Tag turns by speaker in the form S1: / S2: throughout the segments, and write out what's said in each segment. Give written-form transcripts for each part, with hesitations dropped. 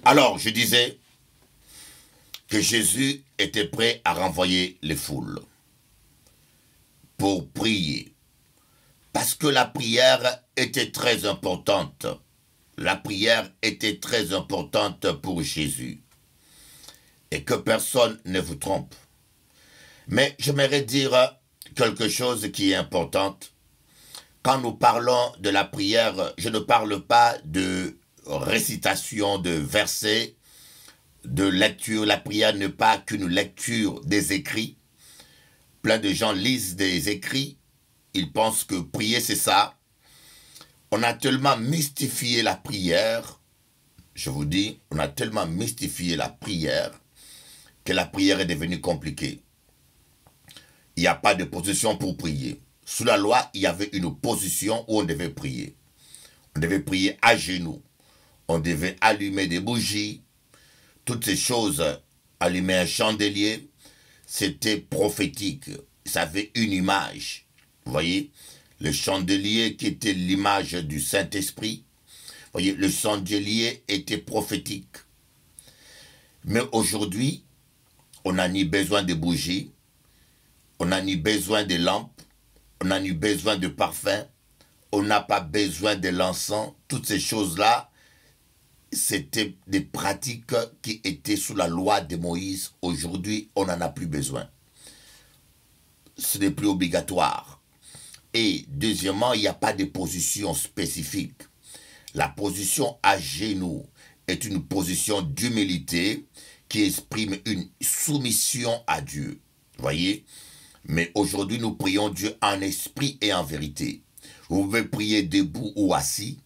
S1: Alors, je disais que Jésus était prêt à renvoyer les foules pour prier. Parce que la prière était très importante. La prière était très importante pour Jésus. Et que personne ne vous trompe. Mais j'aimerais dire quelque chose qui est important. Quand nous parlons de la prière, je ne parle pas de récitation de versets, de lecture. La prière n'est pas qu'une lecture des écrits. Plein de gens lisent des écrits. Ils pensent que prier, c'est ça. On a tellement mystifié la prière. Je vous dis, on a tellement mystifié la prière que la prière est devenue compliquée. Il n'y a pas de position pour prier. Sous la loi, il y avait une position où on devait prier. On devait prier à genoux. On devait allumer des bougies. Toutes ces choses, allumer un chandelier, c'était prophétique. Ça avait une image. Vous voyez, le chandelier qui était l'image du Saint-Esprit. Vous voyez, le chandelier était prophétique. Mais aujourd'hui, on n'a ni besoin de bougies, on n'a ni besoin de lampes, on n'a ni besoin de parfum, on n'a pas besoin de l'encens. Toutes ces choses-là, c'était des pratiques qui étaient sous la loi de Moïse. Aujourd'hui, on n'en a plus besoin. Ce n'est plus obligatoire. Et deuxièmement, il n'y a pas de position spécifique. La position à genoux est une position d'humilité qui exprime une soumission à Dieu. Voyez? Mais aujourd'hui, nous prions Dieu en esprit et en vérité. Vous pouvez prier debout ou assis,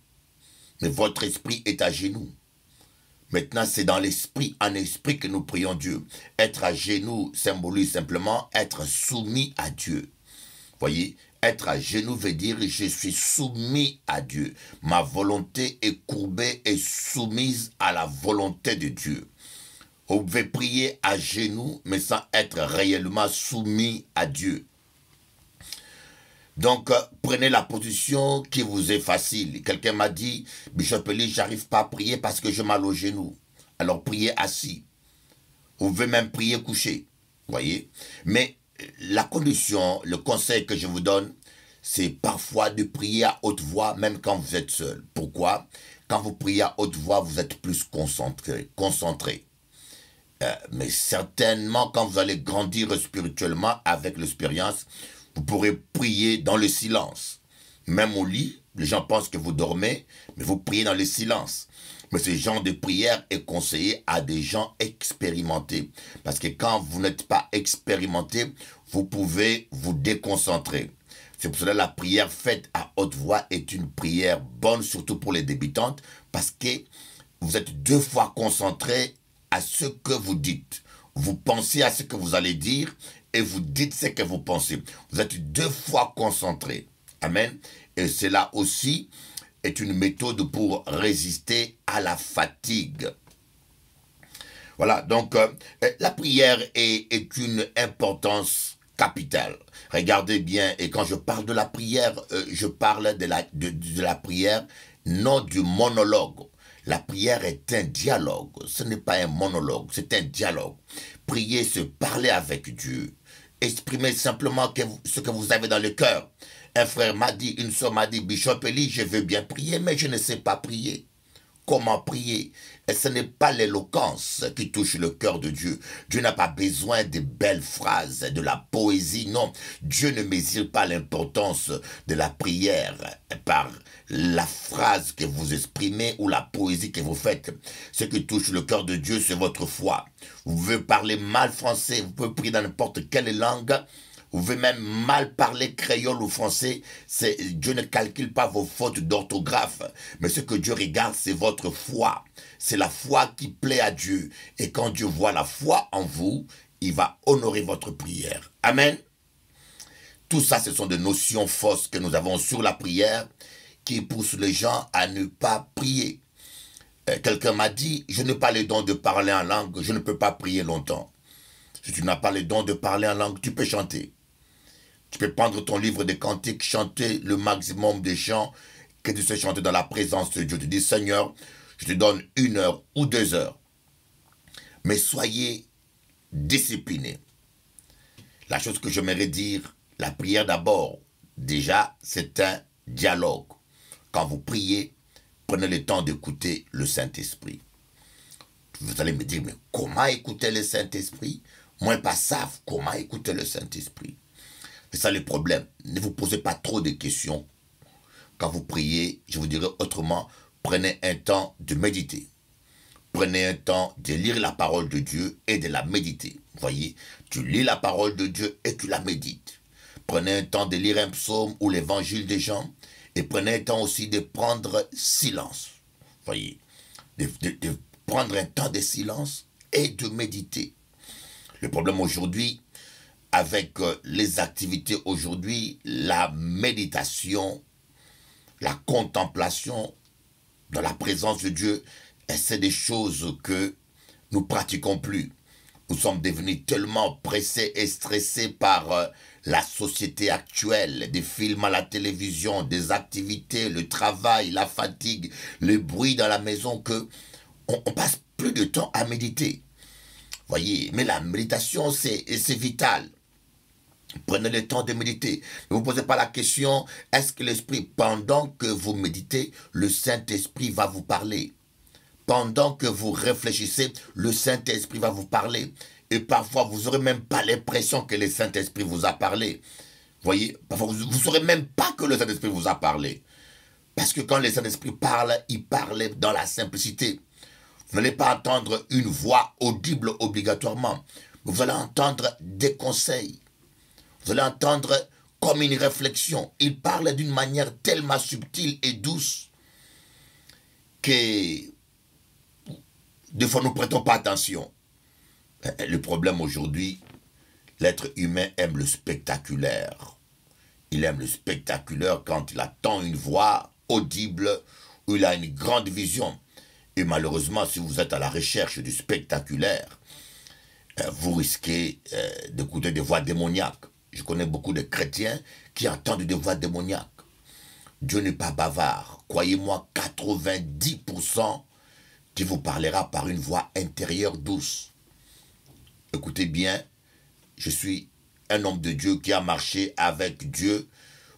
S1: mais votre esprit est à genoux. Maintenant, c'est dans l'esprit, en esprit que nous prions Dieu. Être à genoux symbolise simplement être soumis à Dieu. Voyez, être à genoux veut dire je suis soumis à Dieu. Ma volonté est courbée et soumise à la volonté de Dieu. Vous pouvez prier à genoux, mais sans être réellement soumis à Dieu. Donc, prenez la position qui vous est facile. Quelqu'un m'a dit, Bishop Eli, j'arrive pas à prier parce que j'ai mal aux genoux. Alors, priez assis. Vous pouvez même prier couché. Voyez? Mais la condition, le conseil que je vous donne, c'est parfois de prier à haute voix, même quand vous êtes seul. Pourquoi? Quand vous priez à haute voix, vous êtes plus concentré. Mais certainement, quand vous allez grandir spirituellement avec l'expérience, vous pourrez prier dans le silence. Même au lit, les gens pensent que vous dormez, mais vous priez dans le silence. Mais ce genre de prière est conseillé à des gens expérimentés. Parce que quand vous n'êtes pas expérimenté, vous pouvez vous déconcentrer. C'est pour cela que la prière faite à haute voix est une prière bonne, surtout pour les débutantes, parce que vous êtes deux fois concentré à ce que vous dites. Vous pensez à ce que vous allez dire et vous dites ce que vous pensez. Vous êtes deux fois concentré. Amen. Et cela aussi est une méthode pour résister à la fatigue. Voilà, donc la prière est une importance capitale. Regardez bien, et quand je parle de la prière, je parle de la prière, non du monologue. La prière est un dialogue, ce n'est pas un monologue, c'est un dialogue. Prier, c'est parler avec Dieu. Exprimez simplement ce que vous avez dans le cœur. Un frère m'a dit, une soeur m'a dit, Bishop Eli, je veux bien prier, mais je ne sais pas prier. Comment prier? Et ce n'est pas l'éloquence qui touche le cœur de Dieu. Dieu n'a pas besoin de belles phrases, de la poésie, non. Dieu ne mesure pas l'importance de la prière par la phrase que vous exprimez ou la poésie que vous faites. Ce qui touche le cœur de Dieu, c'est votre foi. Vous pouvez parler mal français, vous pouvez prier dans n'importe quelle langue. Vous pouvez même mal parler créole ou français. Dieu ne calcule pas vos fautes d'orthographe. Mais ce que Dieu regarde, c'est votre foi. C'est la foi qui plaît à Dieu. Et quand Dieu voit la foi en vous, il va honorer votre prière. Amen. Tout ça, ce sont des notions fausses que nous avons sur la prière qui poussent les gens à ne pas prier. Quelqu'un m'a dit, je n'ai pas le don de parler en langue, je ne peux pas prier longtemps. Si tu n'as pas le don de parler en langue, tu peux chanter. Tu peux prendre ton livre de cantiques, chanter le maximum des chants que tu sais chanter dans la présence de Dieu. Tu dis, Seigneur, Je te donne 1 heure ou 2 heures. Mais soyez disciplinés. La chose que j'aimerais dire, la prière d'abord, déjà, c'est un dialogue. Quand vous priez, prenez le temps d'écouter le Saint-Esprit. Vous allez me dire, mais comment écouter le Saint-Esprit? Moi, pas savent comment écouter le Saint-Esprit. C'est ça le problème. Ne vous posez pas trop de questions. Quand vous priez, je vous dirais autrement, prenez un temps de méditer. Prenez un temps de lire la parole de Dieu et de la méditer. Vous voyez, tu lis la parole de Dieu et tu la médites. Prenez un temps de lire un psaume ou l'évangile des gens. Et prenez un temps aussi de prendre silence. Vous voyez, de prendre un temps de silence et de méditer. Le problème aujourd'hui, avec les activités aujourd'hui, la méditation, la contemplation dans la présence de Dieu, c'est des choses que nous pratiquons plus. Nous sommes devenus tellement pressés et stressés par la société actuelle, des films à la télévision, des activités, le travail, la fatigue, le bruit dans la maison, que on passe plus de temps à méditer. Voyez, mais la méditation, c'est vital. Prenez le temps de méditer. Ne vous posez pas la question, est-ce que l'Esprit, pendant que vous méditez, le Saint-Esprit va vous parler? Pendant que vous réfléchissez, le Saint-Esprit va vous parler. Et parfois, vous n'aurez même pas l'impression que le Saint-Esprit vous a parlé. Voyez, parfois, vous ne saurez même pas que le Saint-Esprit vous a parlé. Parce que quand le Saint-Esprit parle, il parle dans la simplicité. Vous n'allez pas entendre une voix audible obligatoirement. Vous allez entendre des conseils. Vous allez entendre comme une réflexion. Il parle d'une manière tellement subtile et douce que des fois nous ne prêtons pas attention. Le problème aujourd'hui, l'être humain aime le spectaculaire. Il aime le spectaculaire quand il attend une voix audible ou il a une grande vision. Et malheureusement, si vous êtes à la recherche du spectaculaire, vous risquez d'écouter des voix démoniaques. Je connais beaucoup de chrétiens qui entendent des voix démoniaques. Dieu n'est pas bavard. Croyez-moi, 90% qui vous parlera par une voix intérieure douce. Écoutez bien, je suis un homme de Dieu qui a marché avec Dieu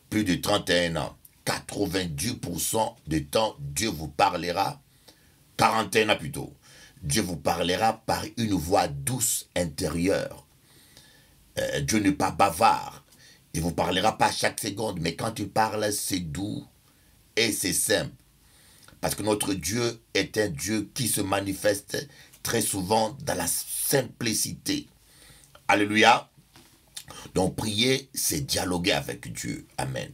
S1: plus de 31 ans. 90% du temps, Dieu vous parlera, 41 ans plutôt, Dieu vous parlera par une voix douce intérieure. Dieu n'est pas bavard. Il ne vous parlera pas chaque seconde, mais quand il parle, c'est doux et c'est simple. Parce que notre Dieu est un Dieu qui se manifeste très souvent dans la simplicité. Alléluia. Donc prier, c'est dialoguer avec Dieu. Amen.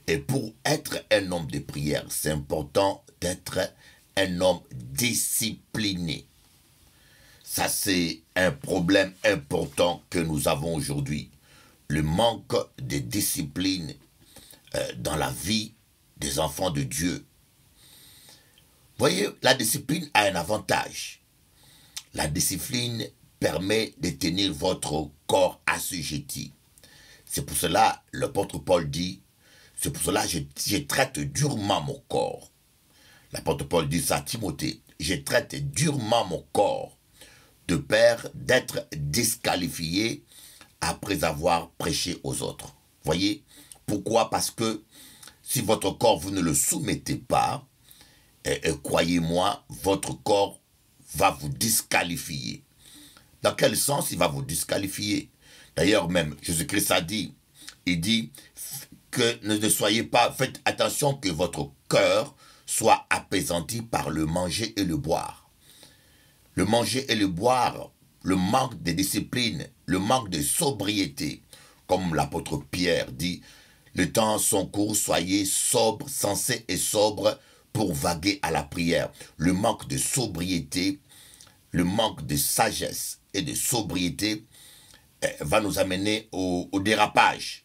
S1: Et pour être un homme de prière, c'est important d'être un homme discipliné. Ça, c'est un problème important que nous avons aujourd'hui. Le manque de discipline dans la vie des enfants de Dieu. Voyez, la discipline a un avantage. La discipline permet de tenir votre corps assujetti. C'est pour cela, l'apôtre Paul dit, c'est pour cela que je traite durement mon corps. L'apôtre Paul dit ça à Timothée, je traite durement mon corps de peur d'être disqualifié après avoir prêché aux autres. Voyez, pourquoi? Parce que si votre corps, vous ne le soumettez pas, croyez-moi, votre corps va vous disqualifier. Dans quel sens il va vous disqualifier? D'ailleurs, même Jésus-Christ a dit, il dit que ne soyez pas, faites attention que votre cœur soit apaisanti par le manger et le boire. Le manger et le boire, le manque de discipline, le manque de sobriété, comme l'apôtre Pierre dit, le temps sont courts, soyez sobres, sensés et sobres pour vaguer à la prière. Le manque de sobriété, le manque de sagesse et de sobriété va nous amener au dérapage.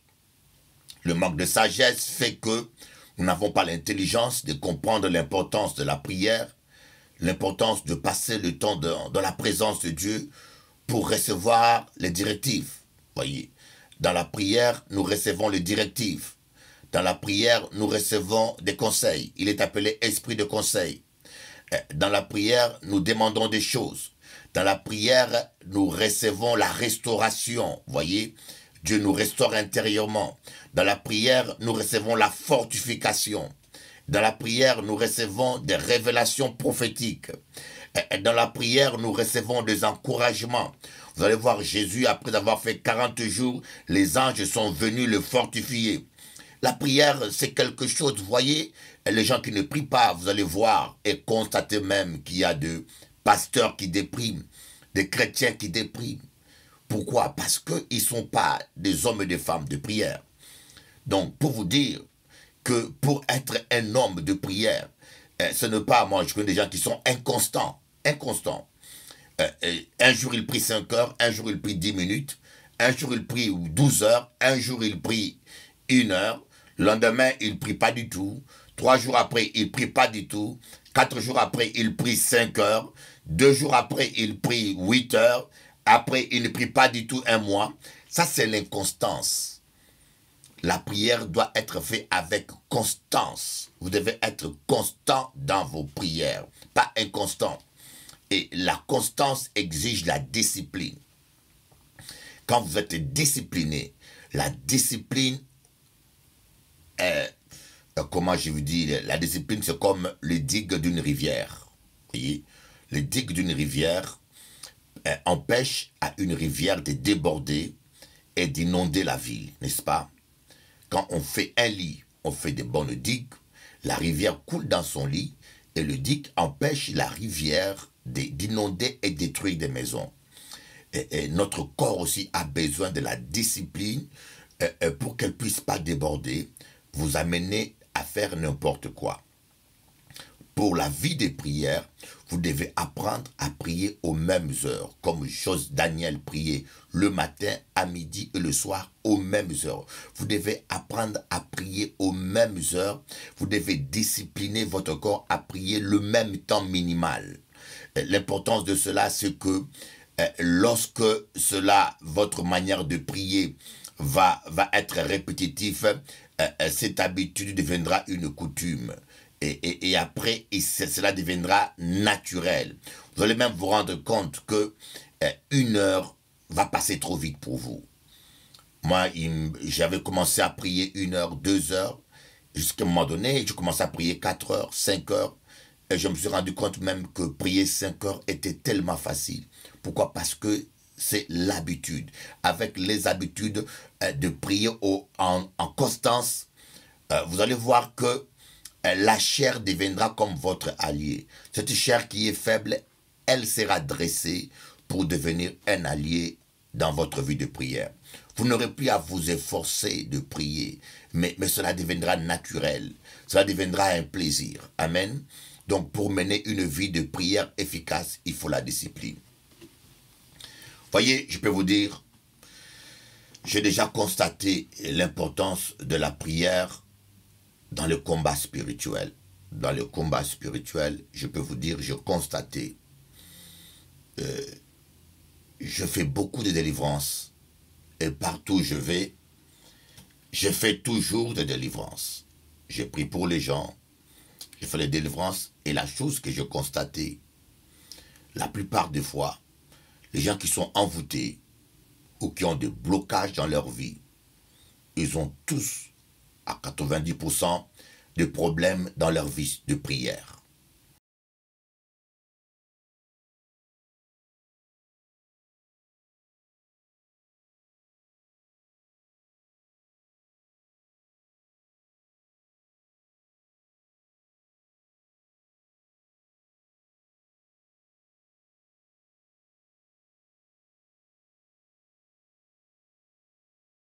S1: Le manque de sagesse fait que nous n'avons pas l'intelligence de comprendre l'importance de la prière, l'importance de passer le temps dans la présence de Dieu pour recevoir les directives. Voyez, dans la prière, nous recevons les directives. Dans la prière, nous recevons des conseils. Il est appelé esprit de conseil. Dans la prière, nous demandons des choses. Dans la prière, nous recevons la restauration. Voyez, Dieu nous restaure intérieurement. Dans la prière, nous recevons la fortification. Dans la prière, nous recevons des révélations prophétiques. Dans la prière, nous recevons des encouragements. Vous allez voir Jésus, après avoir fait 40 jours, les anges sont venus le fortifier. La prière, c'est quelque chose, vous voyez, les gens qui ne prient pas, vous allez voir et constater même qu'il y a des pasteurs qui dépriment, des chrétiens qui dépriment. Pourquoi? Parce qu'ils ne sont pas des hommes et des femmes de prière. Donc, pour vous dire que pour être un homme de prière, ce n'est pas, moi je connais des gens qui sont inconstants, un jour il prie 5 heures, un jour il prie 10 minutes, un jour il prie 12 heures, un jour il prie 1 heure, le lendemain il ne prie pas du tout, 3 jours après il ne prie pas du tout, 4 jours après il prie 5 heures, 2 jours après il prie 8 heures, après il ne prie pas du tout un mois. Ça c'est l'inconstance. La prière doit être faite avec constance. Vous devez être constant dans vos prières, pas inconstant. Et la constance exige la discipline. Quand vous êtes discipliné, la discipline est, comment je vous dis, la discipline c'est comme le digue d'une rivière. Vous voyez, le digue d'une rivière empêche à une rivière de déborder et d'inonder la ville, n'est-ce pas? Quand on fait un lit, on fait des bonnes digues, la rivière coule dans son lit et le digue empêche la rivière d'inonder et détruire des maisons. Et notre corps aussi a besoin de la discipline pour qu'elle ne puisse pas déborder, vous amener à faire n'importe quoi. Pour la vie des prières, vous devez apprendre à prier aux mêmes heures, comme Daniel priait le matin, à midi et le soir aux mêmes heures. Vous devez apprendre à prier aux mêmes heures. Vous devez discipliner votre corps à prier le même temps minimal. L'importance de cela, c'est que lorsque votre manière de prier va être répétitive, cette habitude deviendra une coutume. Et après, cela deviendra naturel. Vous allez même vous rendre compte que 1 heure va passer trop vite pour vous. Moi, j'avais commencé à prier 1 heure, 2 heures. Jusqu'à un moment donné, je commençais à prier 4 heures, 5 heures. Et je me suis rendu compte même que prier 5 heures était tellement facile. Pourquoi? Parce que c'est l'habitude. Avec les habitudes de prier en constance, vous allez voir que la chair deviendra comme votre allié. Cette chair qui est faible, elle sera dressée pour devenir un allié dans votre vie de prière. Vous n'aurez plus à vous efforcer de prier, mais cela deviendra naturel. Cela deviendra un plaisir. Amen. Donc pour mener une vie de prière efficace, il faut la discipline. Voyez, je peux vous dire, j'ai déjà constaté l'importance de la prière dans le combat spirituel. Dans le combat spirituel, je peux vous dire, j'ai constaté, je fais beaucoup de délivrances. Et partout où je vais, je fais toujours des délivrances. Je prie pour les gens, je fais les délivrances. Et la chose que j'ai constatée, la plupart des fois, les gens qui sont envoûtés ou qui ont des blocages dans leur vie, ils ont tous à 90% de problèmes dans leur vie de prière.